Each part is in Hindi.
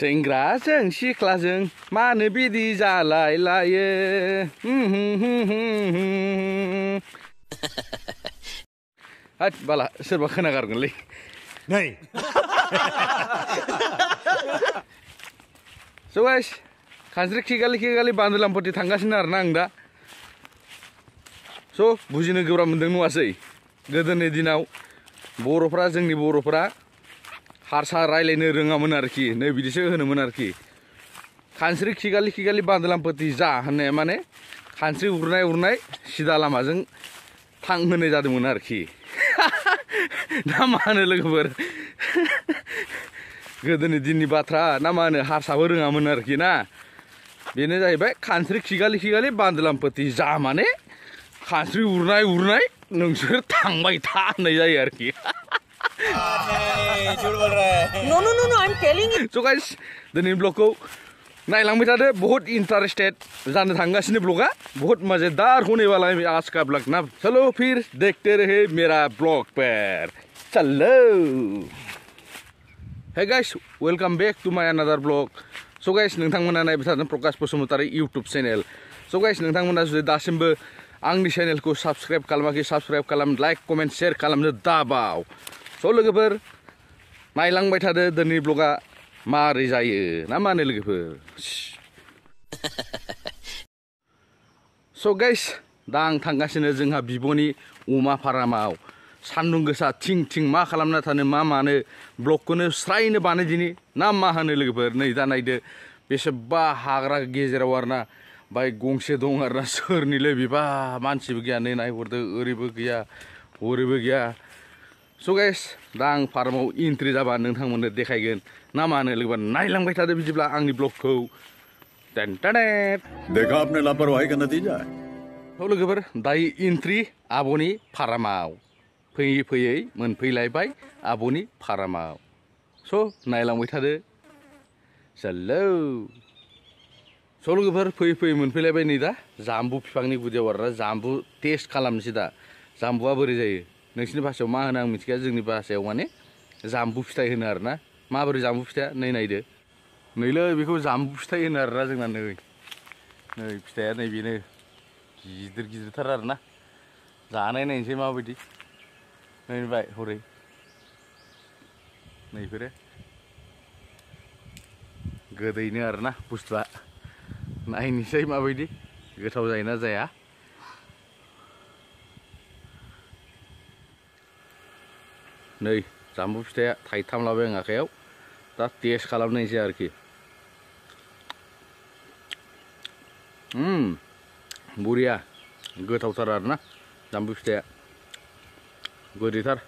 सेंग्राजों सिख्लाजों मानो बिदि जालायलायो हाट बाला सोरबा खोनागारगोनलै नै So guys, खानस्रि खिगालि बान्दोलामपट्टि थांगासिनो आरोना आं दा स' बुजिनो गोब्राब मोनदों नुवासै गोदोनि दिनाव बर'फ्रा जोंनि बर'फ्रा हारसा रायलायनो रोङामोन आरोखि नै बिदिसो होनोमोन आरोखि खानस्रि खिगालि बान्दोलामपट्टि जा होननाया माने खानस्रि उरनाय सिदा लामाजों थां होनाय जादोंमोन आरोखि ना मा होनो लोगोफोर गोदोनि दिननि बाथ्रा ना मा होनो हारसाबो रोङामोन आरोखि ना बेनो जाहैबाय खानस्रि खिगालि बान्दोलामपट्टि जा माने खानस्रि उरनाय नोंसोर थांबाय था होननाय जायो आरोखि No, I'm telling you. So guys, दिनैनि ब्लगखौ नायलांबाय थादो बहुत इंटरेस्टेड जानो थांगासिनो ब्लगा बहुत मजेदार होने वाला है आज का ब्लॉग ना चलो फिर देखते रहे मेरा ब्लॉग पर चलो Hey guys, welcome back to my another vlog. So guys, नोंथांमोना नायबाय थादों Prakash Basumatary YouTube channel. So guys, नोंथांमोना जुदि दासिमबो आंनि चेनेलखौ साबस्क्राइब खालामाखै साबस्क्राइब खालाम लाइक कमेन्ट शेयार खालामनो दाबाव. So लोगोफोर नायलांबाय थादो दिनैनि ब्लगा मारै जायो ना मा होनो लोगोफोर. So guys, दा आं थांगासिनो जोंहा बिब'नि अमा फारामाव. सान्दुं गोसा थिं मा खालामना थानो मा मानो ब्लगखौनो स्रायनो बानायदिनि ना मा होनो लोगोफोर नै दा नायदो बेसेबा हाग्रा गेजेराव आरोना बाय गंसे दं आरोना सोरनिलै बिबा मानसिबो गैया नै नायहरदो ओरैबो गैया हरैबो गैया स' गाइस दा आं फार्माव एन्ट्रि जाबा नोंथांमोननो देखायगोन ना मा होनो लोगोफोर नायलांबाय थादो बिदिब्ला आंनि ब्लगखौ देखा आपने लापरवाही का नतीजा है स' लोगोफोर दायो एन्ट्रि आब'नि फार्माव फैयै मोनफैलायबाय आब'नि फारामाव स' नायलांबाय थादो चलो स' लोगोफोर फैयै मोनफैलायबाय नै दा जाम्बु बिफांनि गुदियाव आरोना जाम्बु टेस्ट खालामनोसै दा जाम्बुआ बोरै जायो नोंसिनि भाषायाव मा होनो आं मिथिया जोंनि भाषायाव माने जाम्बु फिथाइ होनो आरोना माबोरै जाम्बु फिथाइया नै नायदो नैलै बेखौ जाम्बु फिथाइ होनो आरोना जोंना नै फिथाइया नै बेनो गिदिरथार आरोना जानाय नायनोसै माबायदि नायबाय हरै नैफोरो गोदैनो आरोना बुस्थुआ नायनोसै माबायदि गोथाव जायोना जाया नै जाम्बु फिथाइया थाइथाम लाबाय आं आखायाव दा टेस्ट खालामनायसै आरोखि बरिया गोथावथार आरोना जाम्बु फिथाइया गोदैथार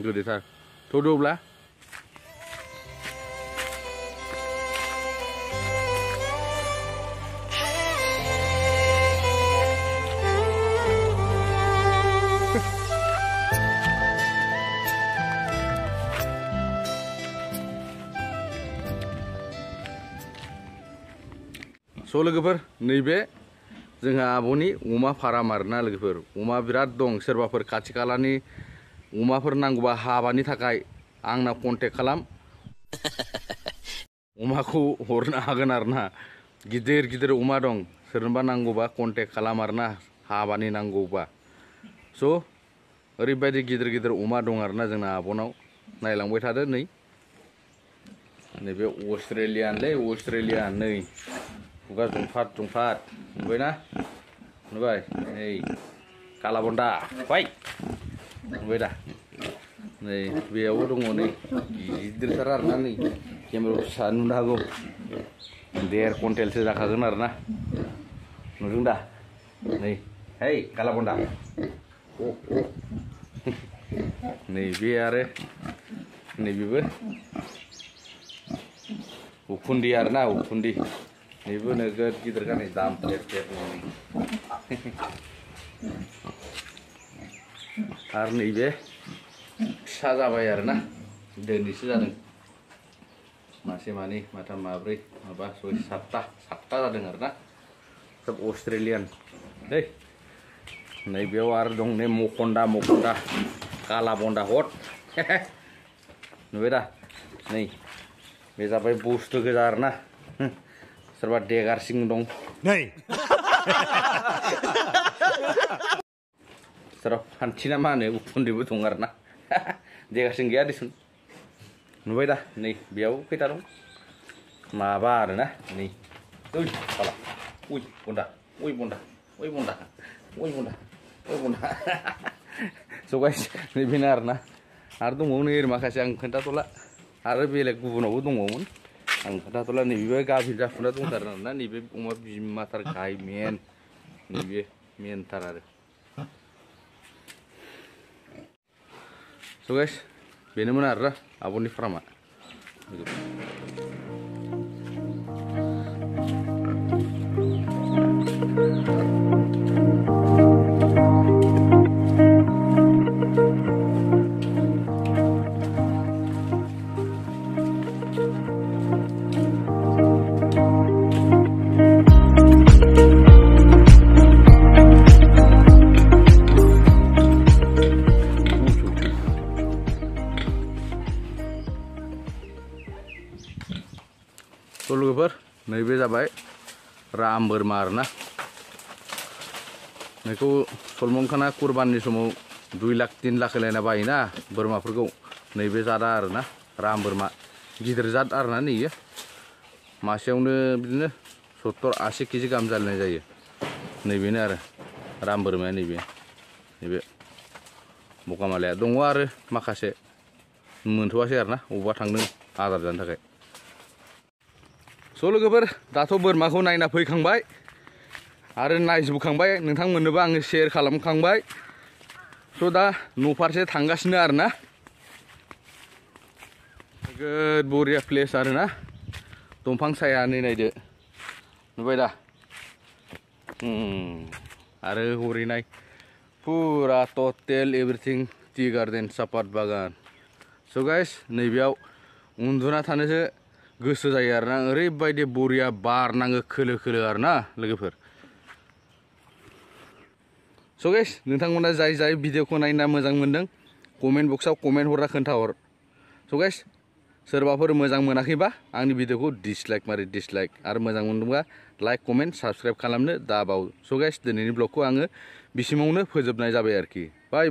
गोदैथार थौदोब्ला स' लोगोफोर नैबे जोंहा आब'नि अमा फाराम आरोना लोगोफोर अमा बिराद दं सोरबाफोर खाथि खालानि अमाफोर नांगौबा हाबानि थाखाय आंनाव कन्टेक्ट खालाम अमाखौ हरनो हागोन आरोना गिदिर अमा दं सोरनोबा नांगौबा कन्टेक्ट खालाम आरोना हाबानि नांगौबा स' ओरैबायदि गिदिर अमा दं आरोना जोंना आब'नाव नायलांबाय थादो नै नैबे अस्ट्रेलियान नै खुगा जंफार नुबायना नुबाय नै कालाबन्दा फाय नुबाय दा नै बेयावबो दङ नै गिदिरथार आरोना नै केमेरायाव फिसा नुनो हागौ 1.5 कुइन्टेलसो जाखागोन आरोना नुदों दा नै है कालाबन्दा नै बे आरो नैबेबो उखुन्दै आरोना उखुन्दै नैबो नोगोद गिदिर गानै दाम प्लेट आरो नैबे फिसा जाबाय आरोना Diनिसो जादों मासे मानै माथाम माब्रै माबा सय सातथा जादों आरोना सब अस्ट्रेलियान दै नैबेयाव आरो दं नै मखन्दा काला बन्दा हट नुबाय दा नै बे जाबाय बुस्थु गोजा आरोना सोरबा देगारसिं दं नहीं सोरबा फान्थि ना मा होनो उखुन्दैबो दं आरोना देगारसिं गैया दिसुन नुबाय दा नै बेयाव खैथा दं माबा आरोना नै ओइ साला उइ बन्दा स' गाइस नैबेनो आरोना आरो दंबावो नै माखासे आं खोन्थाथ'ला आरो बेलेग गुबुनावबो दंबावोमोन आं खोन्थाथ'ला नैबे गाभिन जाफुना दंथारो आरोना नैबे अमा बिमाथार गाहाय मेन नैबे मेनथार आरो स' गाइस बेनोमोन आरोना आब'नि फार्मा लोगोफोर नैबे जाबाय राम बोरमा आरोना बेखौ सलमान खाना कुरबाननि समाव 2 लाख 3 लाख होलायना बायोना बोरमाफोरखौ नैबे जादा आरोना राम बोरमा गिदिर जाद आरोना नैयो मासेयावनो बिदिनो 70-80 केजि गाहाम जालायनाय जायो नैबेनो आरो राम बोरमाया नैबे बकामालाया दङ आरो माखासे मोनथ'वासै आरोना अबावबा थांदों आदार जानो थाखाय स' लोगोफोर दाथ' बोरमाखौ नायना फैखांबाय आरो नायजोबखांबाय नोंथांमोननोबो आङो शेयार खालामखांबाय स' दा न'फारसे थांगासिनो आरोना नोगोद बरिया प्लेस आरोना दंफां साया नै नायदो नुबाय दा आरो हरै नाय फुरा टटेल एभ्रिथिं टि गार्डेन सापात बागान स' गाइस नैबेयाव उन्दुना थानोसो गोसो जायो आरोना ओरैबायदि बरिया बार नाङो खोलो आरोना लोगोफोर स' गाइस नोंथांमोना जाय भिडिअखौ नायना मोजां मोनदों कमेन्ट बक्सआव कमेन्ट हरना खोन्थाहर स' गाइस सोरबाफोर मोजां मोनाखैबा आंनि भिडिअखौ डिसलाइक मारि डिसलाइक आरो मोजां मोनदोंबा लाइक कमेन्ट साबस्क्राइब खालामनो दाबाव स' गाइस दिनैनि ब्लगखौ आङो बिसिमावनो फोजोबनाय जाबाय आरोखि बाय